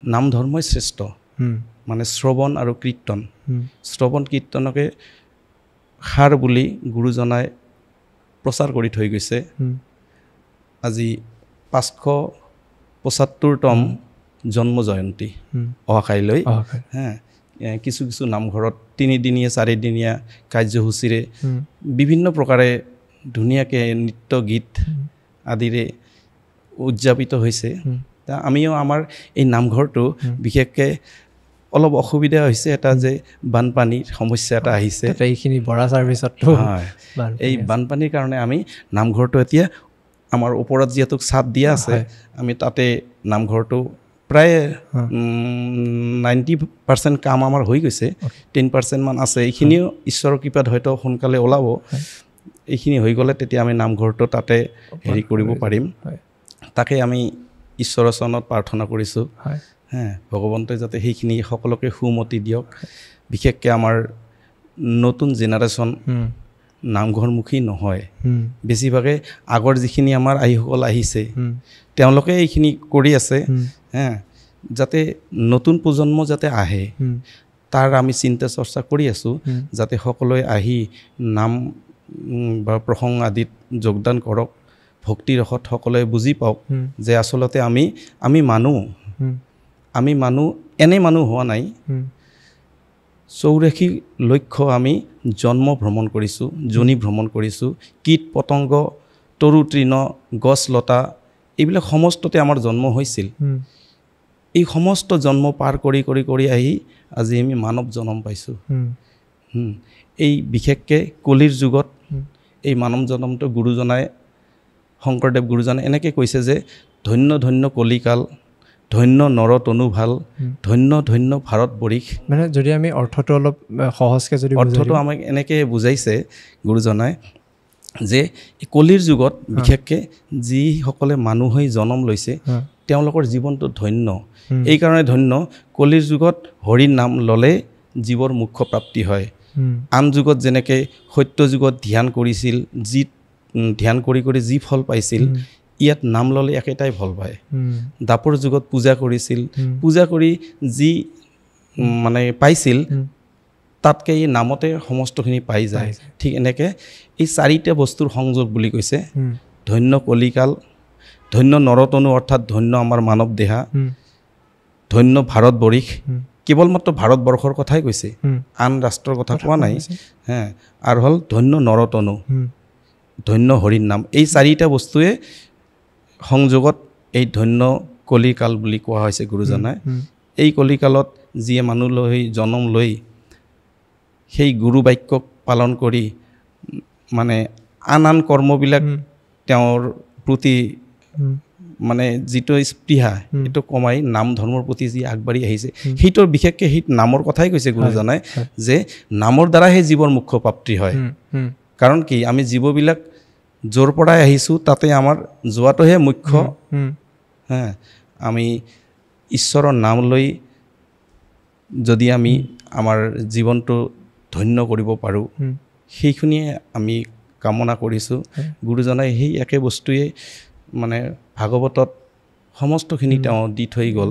নাম ধৰ্মই শ্ৰেষ্ঠ মানে শ্ৰৱণ আৰু কীৰ্তন শ্ৰৱণ কীৰ্তনকে সাৰ বুলি গুৰুজনাই প্ৰচাৰ কৰি থৈ গৈছে আজি 575তম জন্ম জয়ন্তী অহাকাইলৈ হ্যাঁ কিছু কিছু নামঘৰত 3 দিনীয়া 4 দিনীয়া কাৰ্যসূচীৰে বিভিন্ন প্ৰকাৰে ধুনীয়াকে নৃত্য গীত আদিৰে উদযাপিত হৈছে আমিও আমাৰ এই নামঘৰটো বিশেষকৈ অলপ অসুবিধা হৈছে এটা যে বানপানীৰ সমস্যা এটা আহিছে এইখিনি বৰা সাৰ্ভিসত এই বানপানীৰ কাৰণে আমি নামঘৰটো এতিয়া আমাৰ ওপৰত যেহেতু ছাদ দিয়া আছে আমি তাতে নামঘৰটো প্ৰায় 90% কাম আমাৰ হৈ গৈছে 10% মান আছে এইখিনিও ঈশ্বৰৰ কৃপাত হয়তো সোনকালে ওলাব এইখিনি হৈ গ'লে তেতিয়া আমি নামঘৰটো তাতে হেৰি কৰিব পাৰিম তাকে আমি ঈশ্বৰৰ চৰণত প্ৰাৰ্থনা কৰিছোঁ হ্যাঁ ভগৱন্তই যাতে সেইখিনি সকলোকে সুমতি দিয়ক বিশেষকৈ আমাৰ নতুন জেনাৰেশ্যন নামঘৰমুখী নহয় বেছিভাগে আগৰ যিখিনি আমাৰ আইসকল আহিছে তেওঁলোকে এইখিনি কৰি আছে হ্যাঁ যাতে নতুন প্ৰজন্ম যাতে আহে তাৰ আমি চিন্তা চৰ্চা কৰি আছোঁ যাতে সকলোৱে আহি নাম বা প্ৰসংগ আদিত যোগদান কৰক ভক্তি ৰসত সকলোৱে বুজি পাওক যে আসলতে আমি মানুহ এনে মানুহ হোৱা নাই 84 লক্ষ আমি জন্ম ভ্ৰমণ কৰিছোঁ যোনি ভ্ৰমণ কৰিছোঁ কীট পতংগ তৰু তৃণ গছ লতা এইবিলাক সমস্ততে আমাৰ জন্ম হৈছিল এই সমস্ত জন্ম পাৰ কৰি কৰি কৰি আহি আজি আমি মানৱ জন্ম পাইছোঁ এই বিশেষকৈ কলিৰ যুগত এই মানৱ জন্মটো গুৰুজনাই শংকৰদেৱ গুৰুজনে এনেকৈ কৈছে যে ধন্য ধন্য কলিকাল ধন্য নৰতনু ভাল ধন্য ধন্য ভাৰত বৰিশ মানে যদি আমি অৰ্থটো অলপ সহজকৈ যদি অৰ্থটো আমাক এনেকৈ বুজাইছে গুৰুজনাই যে কলিৰ যুগত বিশেষকৈ যিসকলে মানুহ হৈ জন্ম লৈছে তেওঁলোকৰ জীৱনটো ধন্য এই কাৰণে ধন্য কলিৰ যুগত হৰিৰ নাম ল'লে জীৱৰ মুখ্য প্ৰাপ্তি হয় আন যুগত যেনেকৈ সত্য যুগত ধ্যান কৰিছিল যি ধ্যান কৰি কৰি যি ফল পাইছিল ইয়াত নাম ল'লে একেটাই ফল পায় দাপৰ যুগত পূজা কৰিছিল পূজা কৰি যি মানে পাইছিল তাতকৈ এই নামতে সমস্তখিনি পাই যায় ঠিক এনেকৈ এই 4টা বস্তুৰ সংযোগ বুলি কৈছে ধন্য কলিকাল ধন্য নৰতনু অৰ্থাৎ ধন্য আমাৰ মানৱ দেহা ধন্য ভাৰত বৰিশ কেৱল মাত্ৰ ভাৰতবৰ্ষৰ কথাই কৈছে আন ৰাষ্ট্ৰৰ কথা কোৱা নাই হ্যাঁ আৰু হ'ল ধন্য নৰতনু ধন্য হৰিৰ নাম এই 4টা বস্তুৱে সংযোগত এই ধন্য কলিকাল বুলি কোৱা হৈছে গুৰুজনাই এই কলিকালত যিয়ে মানুহ লৈ জন্ম লৈ সেই গুৰু বাক্যক পালন কৰি মানে আন কৰ্মবিলাক তেওঁৰ প্ৰতি মানে যিটো স্পৃহা এইটো কমাই নাম ধৰ্মৰ প্ৰতি যি আগবাঢ়ি আহিছে সেইটোৰ বিশেষকৈ সেই নামৰ কথাই কৈছে গুৰুজনাই যে নামৰ দ্বাৰাহে জীৱৰ মুখ্য প্ৰাপ্তি হয় কাৰণ কি আমি জীৱবিলাক য'ৰ পৰাই আহিছোঁ তাতে আমাৰ যোৱাটোহে মুখ্য হ্যাঁ আমি ঈশ্বৰৰ নাম লৈ যদি আমি আমাৰ জীৱনটো ধন্য কৰিব পাৰোঁ সেইখিনিয়ে আমি কামনা কৰিছোঁ গুৰুজনাই সেই একে বস্তুৱে মানে ভাগৱতত সমস্তখিনি তেওঁ দি থৈ গ'ল